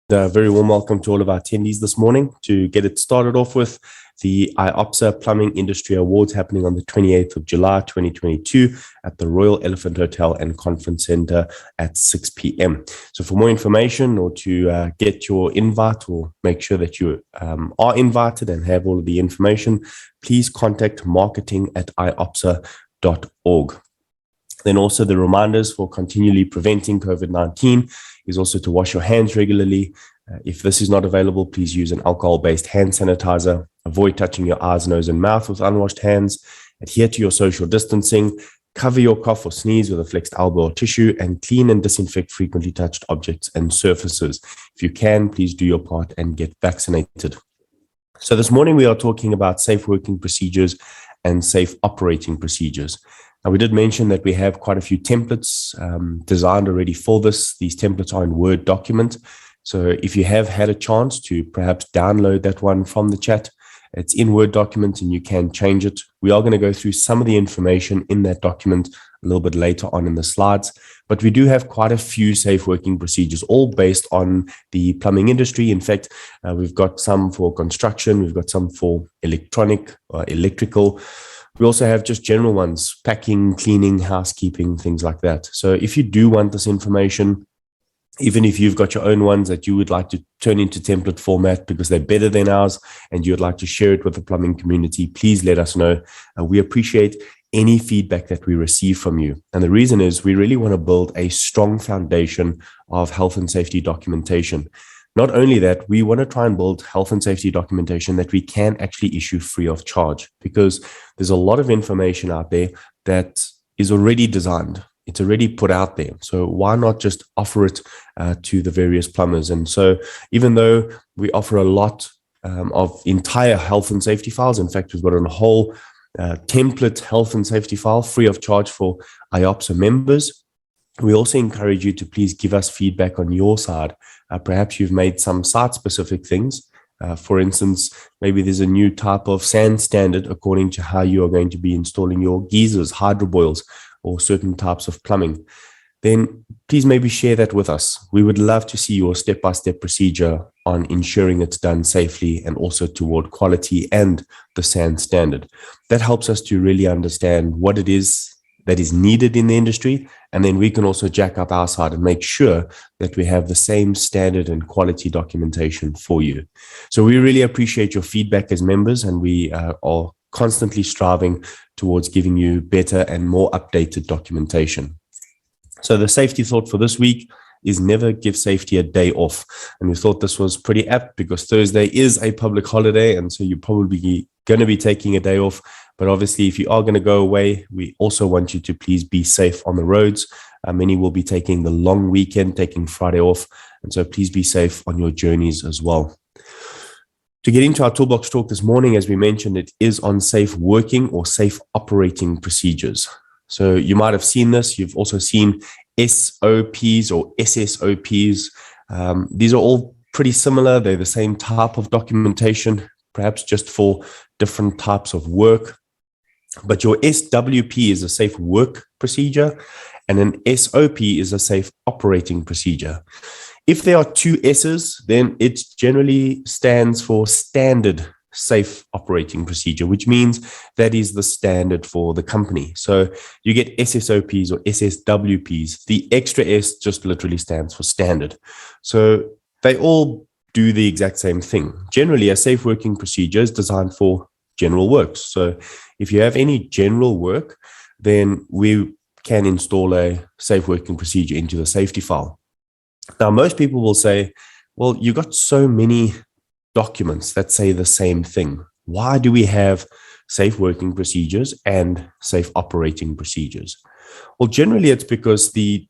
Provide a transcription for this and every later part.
Very warm welcome to all of our attendees this morning. To get it started off with, the IOPSA Plumbing Industry Awards happening on the 28th of July, 2022 at the Royal Elephant Hotel and Conference Center at 6 p.m. So for more information or to get your invite or make sure that you are invited and have all of the information, please contact marketing@iopsa.org. Then also the reminders for continually preventing COVID-19 is also to wash your hands regularly. If this is not available, please use an alcohol-based hand sanitizer. Avoid touching your eyes, nose, and mouth with unwashed hands. Adhere to your social distancing. Cover your cough or sneeze with a flexed elbow or tissue, and clean and disinfect frequently touched objects and surfaces. If you can, please do your part and get vaccinated. So this morning we are talking about safe working procedures and safe operating procedures. Now, we did mention that we have quite a few templates designed already for this. These templates are in Word document. So if you have had a chance to perhaps download that one from the chat, it's in Word document and you can change it. We are going to go through some of the information in that document a little bit later on in the slides, but we do have quite a few safe working procedures, all based on the plumbing industry. In fact, we've got some for construction, we've got some for electrical. We also have just general ones, packing, cleaning, housekeeping, things like that. So if you do want this information, even if you've got your own ones that you would like to turn into template format because they're better than ours and you would like to share it with the plumbing community, please let us know. We appreciate any feedback that we receive from you. And the reason is we really want to build a strong foundation of health and safety documentation. Not only that, we want to try and build health and safety documentation that we can actually issue free of charge, because there's a lot of information out there that is already designed. It's already put out there. So why not just offer it to the various plumbers? And so even though we offer a lot of entire health and safety files, in fact, we've got a whole template health and safety file free of charge for IOPSA members, we also encourage you to please give us feedback on your side. Perhaps you've made some site-specific things. For instance, maybe there's a new type of sand standard according to how you are going to be installing your geysers, hydroboils, or certain types of plumbing. Then please maybe share that with us. We would love to see your step-by-step procedure on ensuring it's done safely and also toward quality and the sand standard. That helps us to really understand what it is that is needed in the industry, and then we can also jack up our side and make sure that we have the same standard and quality documentation for you. So we really appreciate your feedback as members, and we are constantly striving towards giving you better and more updated documentation. So the safety thought for this week is never give safety a day off. And we thought this was pretty apt because Thursday is a public holiday, and so you're probably going to be taking a day off. But obviously, if you are going to go away, we also want you to please be safe on the roads. Many will be taking the long weekend, taking Friday off. And so please be safe on your journeys as well. To get into our Toolbox Talk this morning, as we mentioned, it is on safe working or safe operating procedures. So you might have seen this. You've also seen SOPs or SSOPs. These are all pretty similar. They're the same type of documentation, perhaps just for different types of work. But your SWP is a safe work procedure, and an SOP is a safe operating procedure. If there are two S's, then it generally stands for standard safe operating procedure, which means that is the standard for the company. So you get SSOPs or SSWPs. The extra S just literally stands for standard. So they all do the exact same thing. Generally, a safe working procedure is designed for general works. So if you have any general work, then we can install a safe working procedure into the safety file. Now, most people will say, well, you've got so many documents that say the same thing. Why do we have safe working procedures and safe operating procedures? Well, generally, it's because the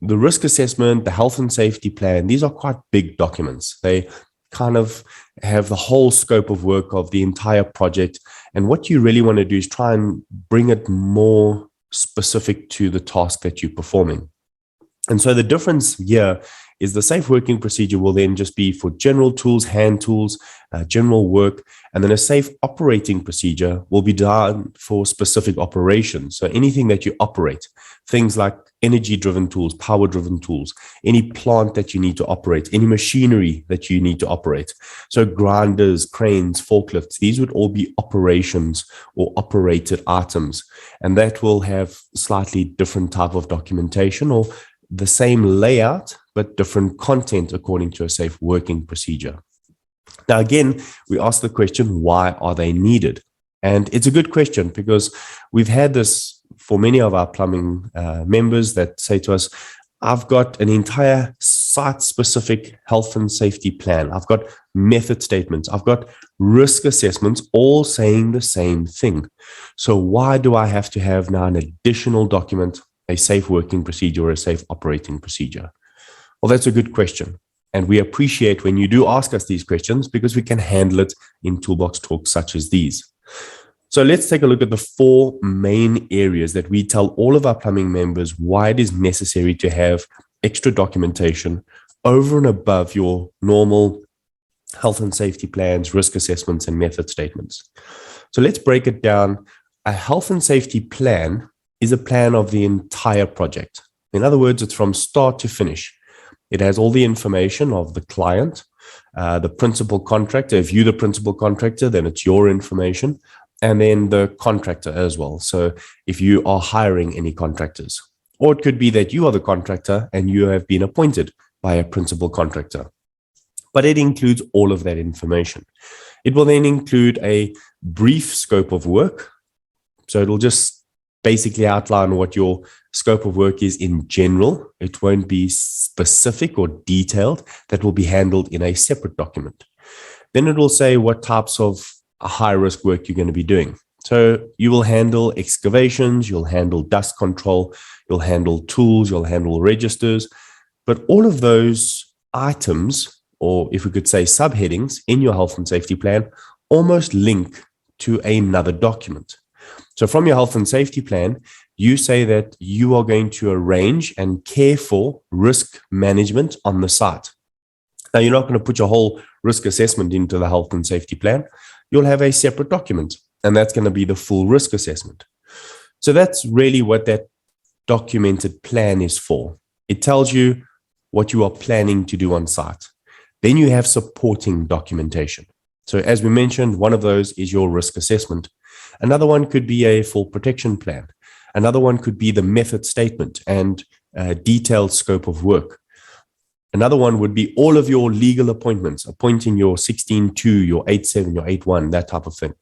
risk assessment, the health and safety plan, these are quite big documents. They kind of have the whole scope of work of the entire project. And what you really want to do is try and bring it more specific to the task that you're performing. And so the difference here is the safe working procedure will then just be for general tools, hand tools, general work, and then a safe operating procedure will be done for specific operations. So anything that you operate, things like energy-driven tools, power-driven tools, any plant that you need to operate, any machinery that you need to operate. So grinders, cranes, forklifts, these would all be operations or operated items. And that will have slightly different type of documentation or the same layout, but different content according to a safe working procedure. Now, again, we ask the question, why are they needed? And it's a good question because we've had this for many of our plumbing members that say to us, I've got an entire site-specific health and safety plan. I've got method statements. I've got risk assessments, all saying the same thing. So why do I have to have now an additional document, a safe working procedure or a safe operating procedure? Well, that's a good question. And we appreciate when you do ask us these questions because we can handle it in Toolbox Talks such as these. So let's take a look at the 4 main areas that we tell all of our plumbing members why it is necessary to have extra documentation over and above your normal health and safety plans, risk assessments, and method statements. So let's break it down. A health and safety plan is a plan of the entire project. In other words, it's from start to finish. It has all the information of the client, the principal contractor. If you're the principal contractor, then it's your information. And then the contractor as well. So if you are hiring any contractors, or it could be that you are the contractor and you have been appointed by a principal contractor. But it includes all of that information. It will then include a brief scope of work. So it'll just basically outline what your scope of work is in general. It won't be specific or detailed. That will be handled in a separate document. Then it will say what types of high risk work you're going to be doing. So you will handle excavations, you'll handle dust control, you'll handle tools, you'll handle registers. But all of those items, or if we could say subheadings in your health and safety plan, almost link to another document. So from your health and safety plan, you say that you are going to arrange and care for risk management on the site. Now, you're not going to put your whole risk assessment into the health and safety plan. You'll have a separate document, and that's going to be the full risk assessment. So that's really what that documented plan is for. It tells you what you are planning to do on site. Then you have supporting documentation. So as we mentioned, one of those is your risk assessment. Another one could be a full protection plan. Another one could be the method statement and a detailed scope of work. Another one would be all of your legal appointments, appointing your 16.2, your 8.7, your 8.1, that type of thing.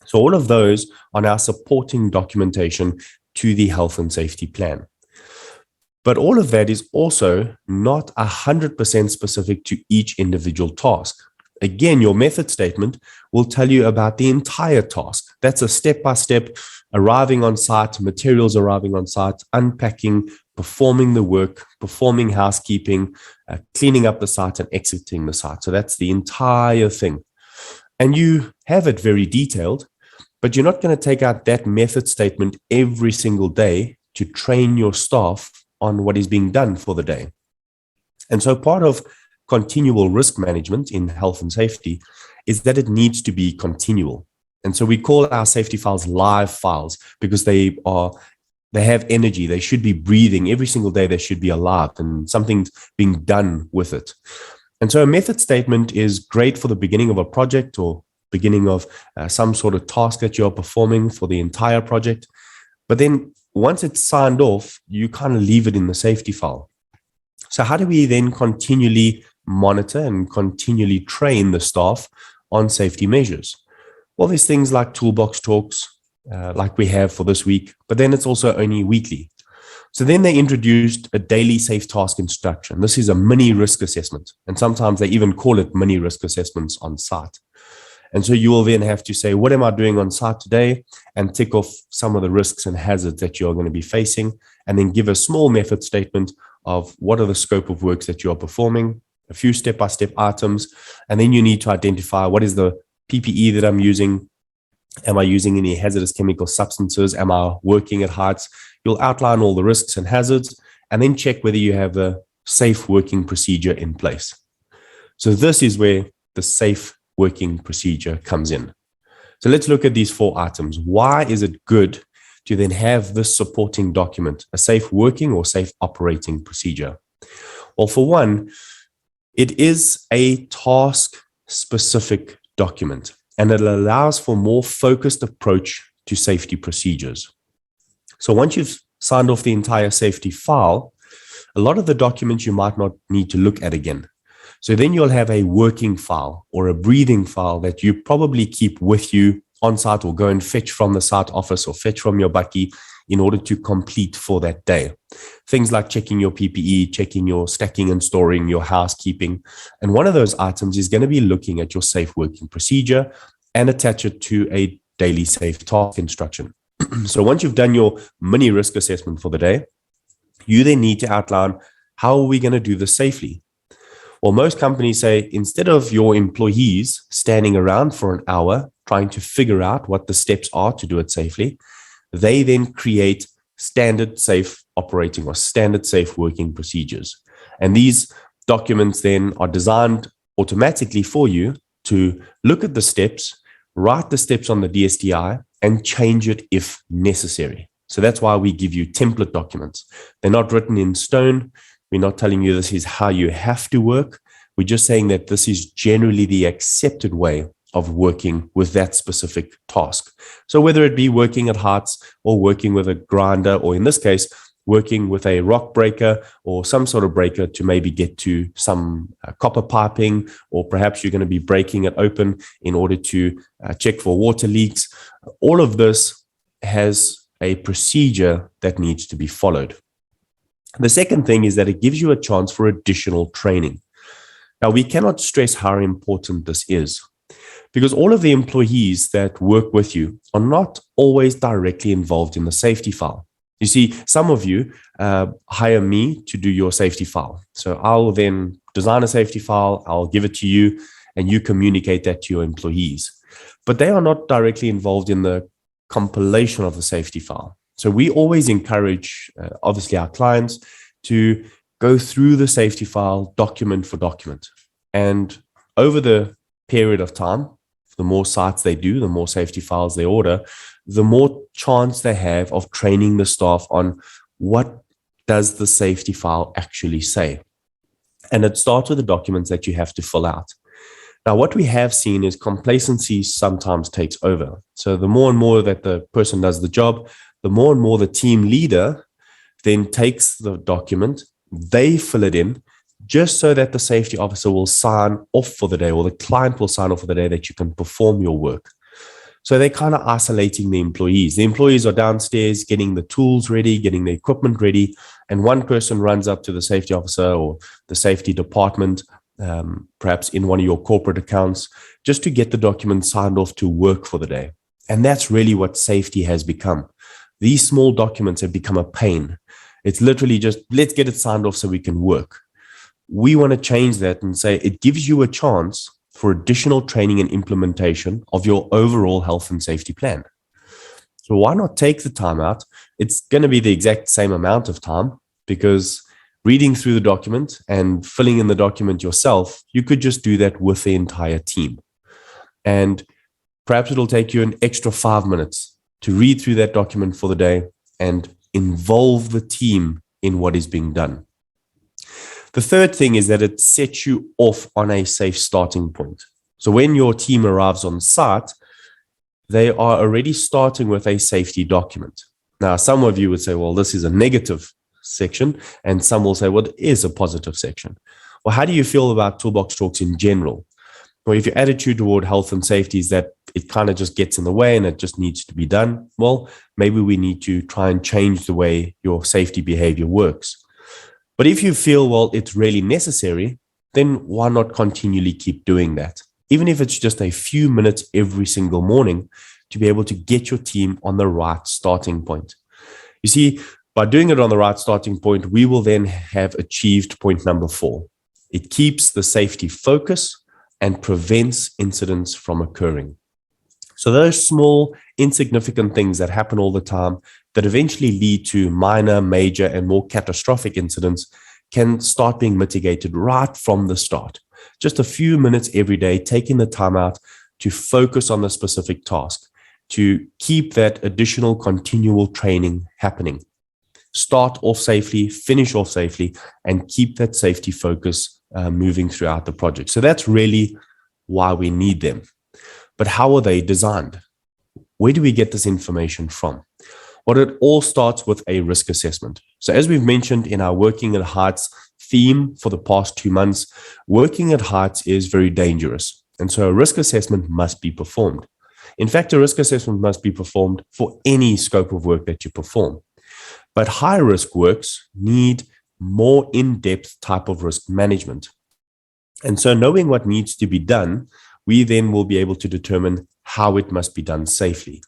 So all of those are now supporting documentation to the health and safety plan. But all of that is also not 100% specific to each individual task. Again, your method statement will tell you about the entire task. That's a step-by-step arriving on site, materials arriving on site, unpacking, performing the work, performing housekeeping, cleaning up the site and exiting the site. So that's the entire thing. And you have it very detailed, but you're not going to take out that method statement every single day to train your staff on what is being done for the day. And so part of continual risk management in health and safety is that it needs to be continual. And so we call our safety files live files because they have energy. They should be breathing every single day. They should be alive and something's being done with it. And so a method statement is great for the beginning of a project or beginning of some sort of task that you're performing for the entire project. But then once it's signed off, you kind of leave it in the safety file. So how do we then continually monitor and continually train the staff on safety measures? Well, there's things like Toolbox Talks, like we have for this week, but then it's also only weekly. So then they introduced a daily safe task instruction. This is a mini risk assessment, and sometimes they even call it mini risk assessments on site. And so you will then have to say, what am I doing on site today? And tick off some of the risks and hazards that you're going to be facing, and then give a small method statement of what are the scope of works that you are performing, a few step-by-step items, and then you need to identify what is the PPE that I'm using. Am I using any hazardous chemical substances? Am I working at heights? You'll outline all the risks and hazards, and then check whether you have the safe working procedure in place. So this is where the safe working procedure comes in. So let's look at these 4 items. Why is it good to then have this supporting document, a safe working or safe operating procedure? Well, for one, it is a task-specific document, and it allows for more focused approach to safety procedures. So once you've signed off the entire safety file, a lot of the documents you might not need to look at again. So then you'll have a working file or a breathing file that you probably keep with you on site or go and fetch from the site office or fetch from your bucky in order to complete for that day. Things like checking your PPE, checking your stacking and storing, your housekeeping. And one of those items is going to be looking at your safe working procedure and attach it to a daily safe task instruction. So once you've done your mini risk assessment for the day, you then need to outline, how are we going to do this safely? Well, most companies say, instead of your employees standing around for an hour trying to figure out what the steps are to do it safely, they then create standard safe operating or standard safe working procedures. And these documents then are designed automatically for you to look at the steps, write the steps on the DSTI, and change it if necessary. So that's why we give you template documents. They're not written in stone. We're not telling you this is how you have to work. We're just saying that this is generally the accepted way of working with that specific task. So whether it be working at heights or working with a grinder, or in this case, working with a rock breaker or some sort of breaker to maybe get to some copper piping, or perhaps you're going to be breaking it open in order to check for water leaks. All of this has a procedure that needs to be followed. The second thing is that it gives you a chance for additional training. Now, we cannot stress how important this is, because all of the employees that work with you are not always directly involved in the safety file. You see, some of you hire me to do your safety file. So I'll then design a safety file, I'll give it to you, and you communicate that to your employees. But they are not directly involved in the compilation of the safety file. So we always encourage, obviously, our clients to go through the safety file document for document. And over the period of time, the more sites they do, the more safety files they order, the more chance they have of training the staff on what does the safety file actually say. And it starts with the documents that you have to fill out. Now, what we have seen is complacency sometimes takes over. So the more and more that the person does the job, the more and more the team leader then takes the document, they fill it in, just so that the safety officer will sign off for the day, or the client will sign off for the day that you can perform your work. So they're kind of isolating the employees. The employees are downstairs getting the tools ready, getting the equipment ready, and one person runs up to the safety officer or the safety department, perhaps in one of your corporate accounts, just to get the document signed off to work for the day. And that's really what safety has become. These small documents have become a pain. It's literally just, let's get it signed off so we can work. We want to change that and say it gives you a chance for additional training and implementation of your overall health and safety plan. So why not take the time out? It's going to be the exact same amount of time, because reading through the document and filling in the document yourself, you could just do that with the entire team. And perhaps it'll take you an extra 5 minutes to read through that document for the day and involve the team in what is being done. The third thing is that it sets you off on a safe starting point. So when your team arrives on site, they are already starting with a safety document. Now, some of you would say, well, this is a negative section, and some will say, well, it is a positive section. Well, how do you feel about Toolbox Talks in general? Well, if your attitude toward health and safety is that it kind of just gets in the way and it just needs to be done, well, maybe we need to try and change the way your safety behavior works. But if you feel, well, it's really necessary, then why not continually keep doing that? Even if it's just a few minutes every single morning to be able to get your team on the right starting point. You see, by doing it on the right starting point, we will then have achieved point number 4. It keeps the safety focus and prevents incidents from occurring. So those small, insignificant things that happen all the time that eventually lead to minor, major, and more catastrophic incidents can start being mitigated right from the start. Just a few minutes every day, taking the time out to focus on the specific task, to keep that additional continual training happening. Start off safely, finish off safely, and keep that safety focus moving throughout the project. So that's really why we need them. But how are they designed? Where do we get this information from? Well, it all starts with a risk assessment. So as we've mentioned in our Working at Heights theme for the past 2 months, working at heights is very dangerous. And so a risk assessment must be performed. In fact, a risk assessment must be performed for any scope of work that you perform. But high-risk works need more in-depth type of risk management. And so knowing what needs to be done, we then will be able to determine how it must be done safely.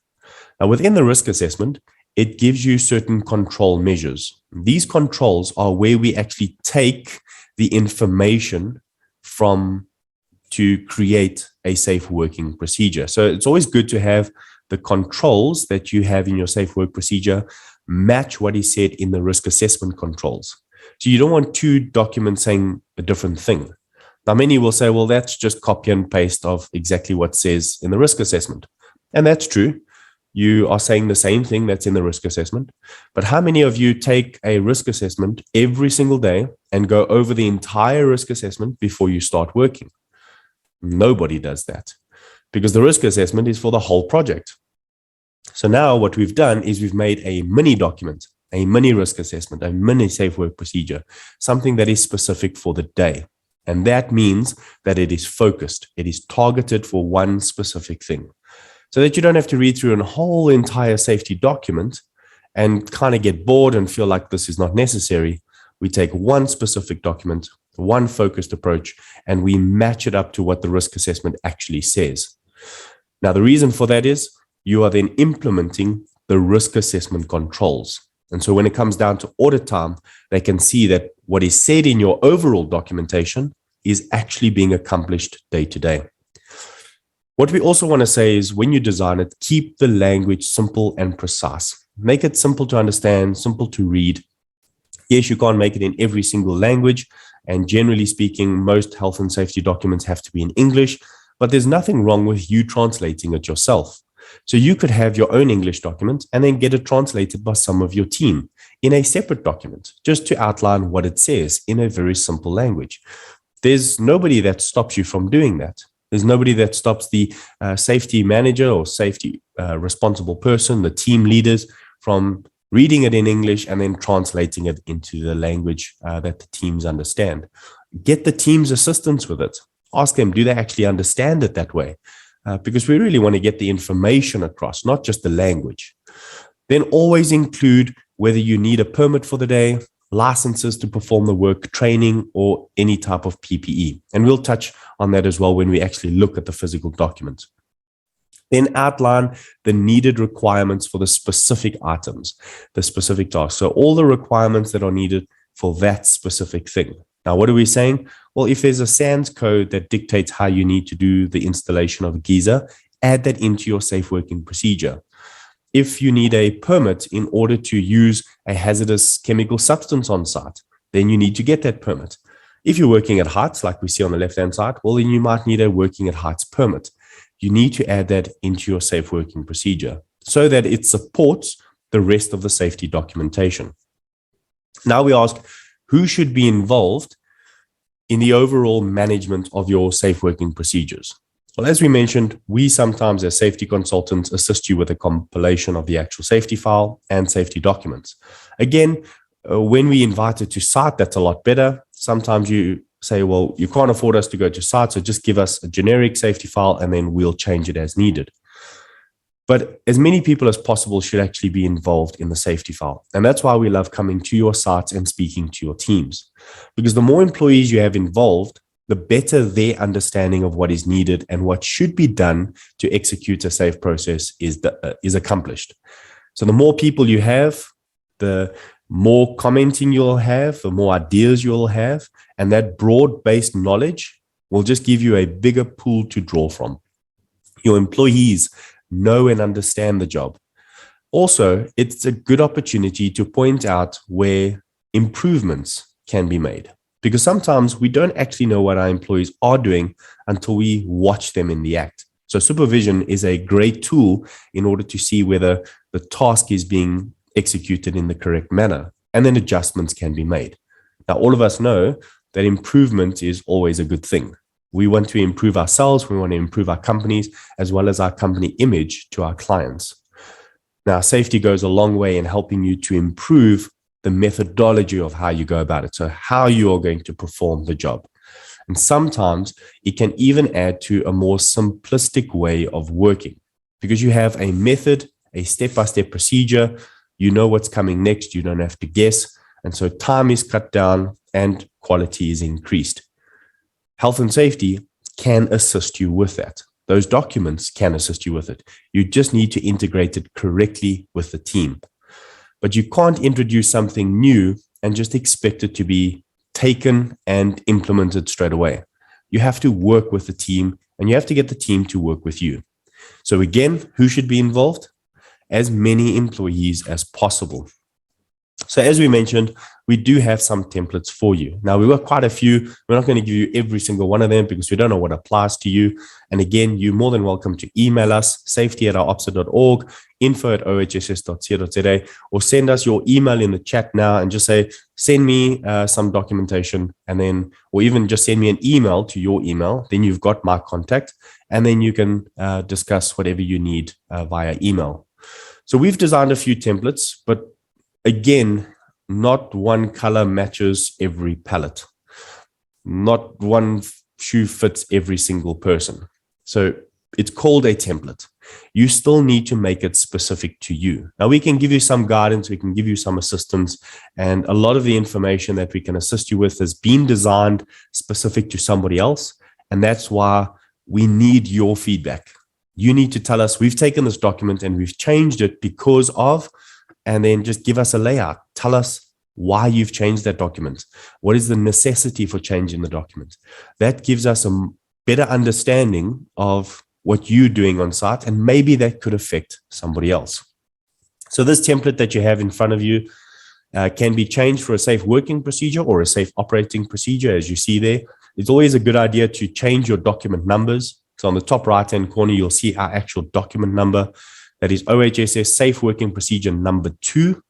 Now, within the risk assessment, it gives you certain control measures. These controls are where we actually take the information from to create a safe working procedure. So it's always good to have the controls that you have in your safe work procedure match what is said in the risk assessment controls. So you don't want two documents saying a different thing. Now, many will say, well, that's just copy and paste of exactly what says in the risk assessment. And that's true. You are saying the same thing that's in the risk assessment. But how many of you take a risk assessment every single day and go over the entire risk assessment before you start working? Nobody does that, because the risk assessment is for the whole project. So now what we've done is we've made a mini document, a mini risk assessment, a mini safe work procedure, something that is specific for the day. And that means that it is focused. It is targeted for one specific thing, so that you don't have to read through a whole entire safety document and kind of get bored and feel like this is not necessary. We take one specific document, one focused approach, and we match it up to what the risk assessment actually says. Now, the reason for that is you are then implementing the risk assessment controls. And so when it comes down to audit time, they can see that what is said in your overall documentation is actually being accomplished day to day. What we also want to say is when you design it, keep the language simple and precise. Make it simple to understand, simple to read. Yes, you can't make it in every single language. And generally speaking, most health and safety documents have to be in English, but there's nothing wrong with you translating it yourself. So you could have your own English document and then get it translated by some of your team in a separate document, just to outline what it says in a very simple language. There's nobody that stops you from doing that. There's nobody that stops the safety manager or safety responsible person, the team leaders, from reading it in English and then translating it into the language that the teams understand. Get the team's assistance with it. Ask them, do they actually understand it that way? Because we really want to get the information across, not just the language. Then always include whether you need a permit for the day, licenses to perform the work, training, or any type of PPE. And we'll touch on that as well when we actually look at the physical document. Then outline the needed requirements for the specific items, the specific tasks. So all the requirements that are needed for that specific thing. Now, what are we saying? Well, if there's a SANS code that dictates how you need to do the installation of a geyser, add that into your safe working procedure. If you need a permit in order to use a hazardous chemical substance on site, then you need to get that permit. If you're working at heights, like we see on the left-hand side, well, then you might need a working at heights permit. You need to add that into your safe working procedure so that it supports the rest of the safety documentation. Now we ask, who should be involved in the overall management of your safe working procedures? Well, as we mentioned, we sometimes as safety consultants assist you with a compilation of the actual safety file and safety documents. Again, when we invite it to site, that's a lot better. Sometimes you say, well, you can't afford us to go to site, so just give us a generic safety file and then we'll change it as needed. But as many people as possible should actually be involved in the safety file. And that's why we love coming to your sites and speaking to your teams. Because the more employees you have involved, the better their understanding of what is needed and what should be done to execute a safe process is accomplished. So the more people you have, the more commenting you'll have, the more ideas you'll have, and that broad-based knowledge will just give you a bigger pool to draw from. Your employees know and understand the job. Also, it's a good opportunity to point out where improvements can be made. Because sometimes we don't actually know what our employees are doing until we watch them in the act. So supervision is a great tool in order to see whether the task is being executed in the correct manner, and then adjustments can be made. Now, all of us know that improvement is always a good thing. We want to improve ourselves, we want to improve our companies, as well as our company image to our clients. Now, safety goes a long way in helping you to improve the methodology of how you go about it, so how you are going to perform the job. And sometimes it can even add to a more simplistic way of working, because you have a method, a step-by-step procedure, you know what's coming next, you don't have to guess. And so time is cut down and quality is increased. Health and safety can assist you with that. Those documents can assist you with it. You just need to integrate it correctly with the team. But you can't introduce something new and just expect it to be taken and implemented straight away. You have to work with the team, and you have to get the team to work with you. So again, who should be involved? As many employees as possible. So as we mentioned, we do have some templates for you. Now, we work quite a few. We're not going to give you every single one of them because we don't know what applies to you. And again, you're more than welcome to email us, safety@ouropsa.org, info@ohss.co.za, or send us your email in the chat now and just say, send me some documentation, and then, or even just send me an email to your email. Then you've got my contact, and then you can discuss whatever you need via email. So we've designed a few templates, but again, not one color matches every palette. Not one shoe fits every single person. So it's called a template. You still need to make it specific to you. Now, we can give you some guidance, we can give you some assistance, and a lot of the information that we can assist you with has been designed specific to somebody else. And that's why we need your feedback. You need to tell us, we've taken this document and we've changed it because of, and then just give us a layout. Tell us why you've changed that document. What is the necessity for changing the document? That gives us a better understanding of what you're doing on site, and maybe that could affect somebody else. So this template that you have in front of you can be changed for a safe working procedure or a safe operating procedure, as you see there. It's always a good idea to change your document numbers. So on the top right-hand corner, you'll see our actual document number. That is OHSS Safe Working Procedure number 2.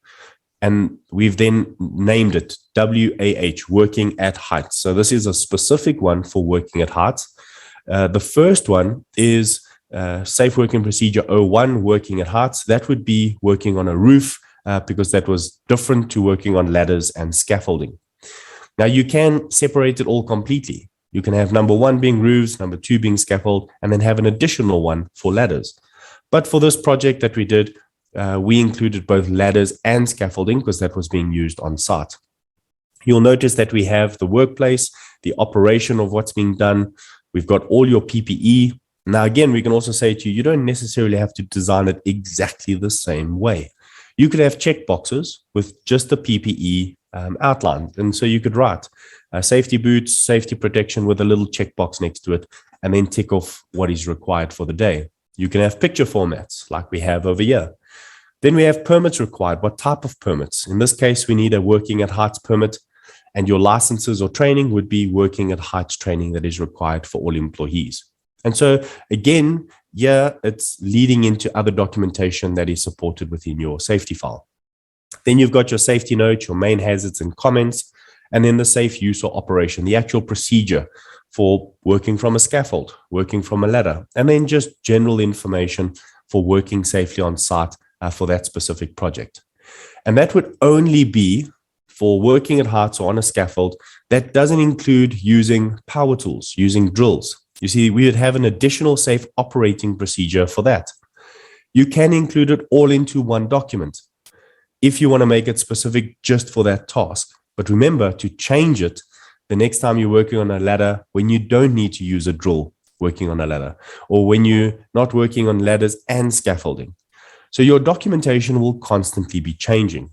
And we've then named it WAH, Working at Heights. So this is a specific one for working at heights. The first one is Safe Working Procedure 01, Working at Heights. That would be working on a roof because that was different to working on ladders and scaffolding. Now, you can separate it all completely. You can have number 1 being roofs, number 2 being scaffold, and then have an additional one for ladders. But for this project that we did, we included both ladders and scaffolding because that was being used on site. You'll notice that we have the workplace, the operation of what's being done. We've got all your PPE. Now, again, we can also say to you, you don't necessarily have to design it exactly the same way. You could have check boxes with just the PPE outlined. And so you could write safety boots, safety protection with a little checkbox next to it, and then tick off what is required for the day. You can have picture formats like we have over here. Then we have permits required. What type of permits? In this case, we need a working at heights permit, and your licenses or training would be working at heights training that is required for all employees. And so again, it's leading into other documentation that is supported within your safety file. Then you've got your safety note, your main hazards and comments, and then the safe use or operation, the actual procedure for working from a scaffold, working from a ladder, and then just general information for working safely on site for that specific project. And that would only be for working at heights or on a scaffold. That doesn't include using power tools, using drills. You see, we would have an additional safe operating procedure for that. You can include it all into one document if you want to make it specific just for that task. But remember to change it the next time you're working on a ladder when you don't need to use a drill working on a ladder, or when you're not working on ladders and scaffolding. So your documentation will constantly be changing.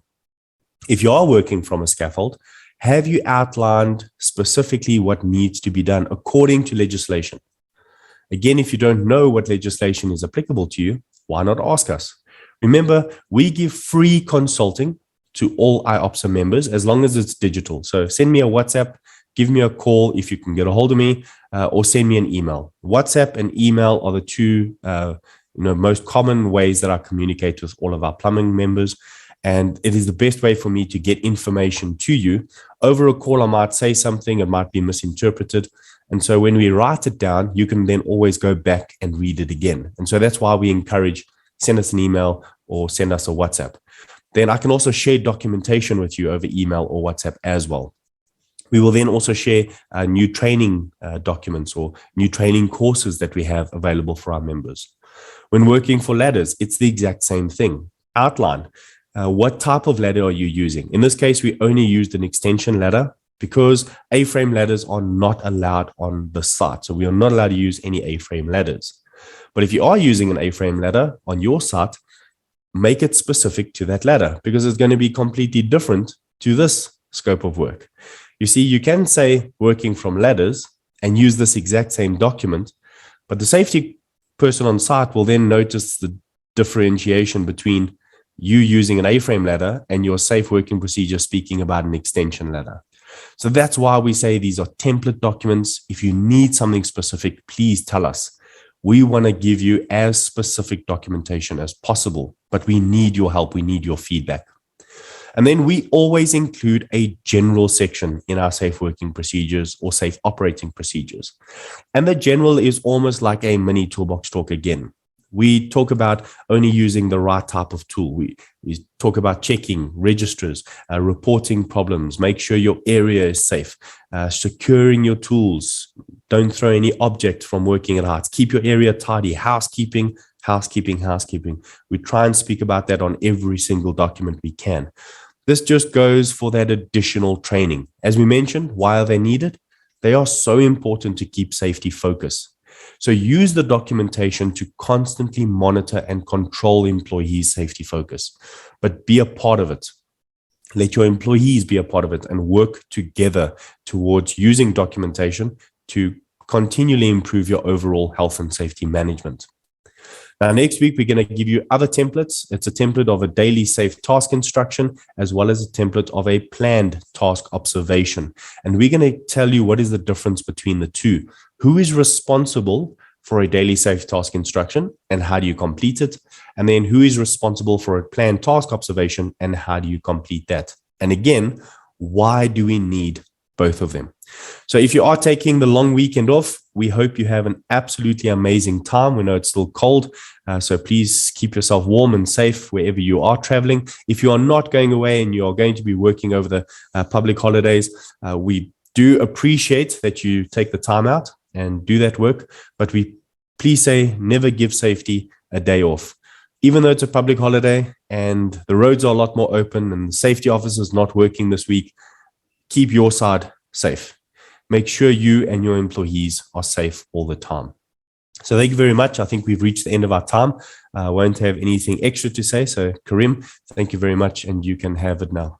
If you are working from a scaffold, have you outlined specifically what needs to be done according to legislation? Again, if you don't know what legislation is applicable to you, why not ask us? Remember, we give free consulting to all IOPSA members as long as it's digital. So send me a WhatsApp, give me a call if you can get a hold of me, or send me an email. WhatsApp and email are the two most common ways that I communicate with all of our plumbing members. And it is the best way for me to get information to you. Over a call, I might say something, it might be misinterpreted. And so when we write it down, you can then always go back and read it again. And so that's why we encourage, send us an email or send us a WhatsApp. Then I can also share documentation with you over email or WhatsApp as well. We will then also share new training documents or new training courses that we have available for our members. When working for ladders, it's the exact same thing. Outline. What type of ladder are you using? In this case, we only used an extension ladder because A-frame ladders are not allowed on the site. So we are not allowed to use any A-frame ladders. But if you are using an A-frame ladder on your site, make it specific to that ladder because it's going to be completely different to this scope of work. You see, you can say working from ladders and use this exact same document, but the safety person on site will then notice the differentiation between you using an A-frame ladder and your safe working procedure speaking about an extension ladder. So that's why we say these are template documents. If you need something specific, please tell us. We want to give you as specific documentation as possible, but we need your help. We need your feedback. And then we always include a general section in our safe working procedures or safe operating procedures. And the general is almost like a mini toolbox talk again. We talk about only using the right type of tool. We talk about checking registers, reporting problems, make sure your area is safe, securing your tools. Don't throw any object from working at heights. Keep your area tidy. Housekeeping. We try and speak about that on every single document we can. This just goes for that additional training. As we mentioned, why are they needed? They are so important to keep safety focus. So use the documentation to constantly monitor and control employees' safety focus, but be a part of it. Let your employees be a part of it and work together towards using documentation to continually improve your overall health and safety management. Now, next week, we're going to give you other templates. It's a template of a daily safe task instruction, as well as a template of a planned task observation. And we're going to tell you what is the difference between the two. Who is responsible for a daily safe task instruction and how do you complete it? And then who is responsible for a planned task observation and how do you complete that? And again, why do we need both of them? So if you are taking the long weekend off, we hope you have an absolutely amazing time. We know it's still cold, so please keep yourself warm and safe wherever you are traveling. If you are not going away and you are going to be working over the public holidays, we do appreciate that you take the time out and do that work, but we please say never give safety a day off. Even though it's a public holiday and the roads are a lot more open and the safety officer is not working this week, keep your side safe. Make sure you and your employees are safe all the time. So thank you very much. I think we've reached the end of our time. I won't have anything extra to say. So Karim, thank you very much. And you can have it now.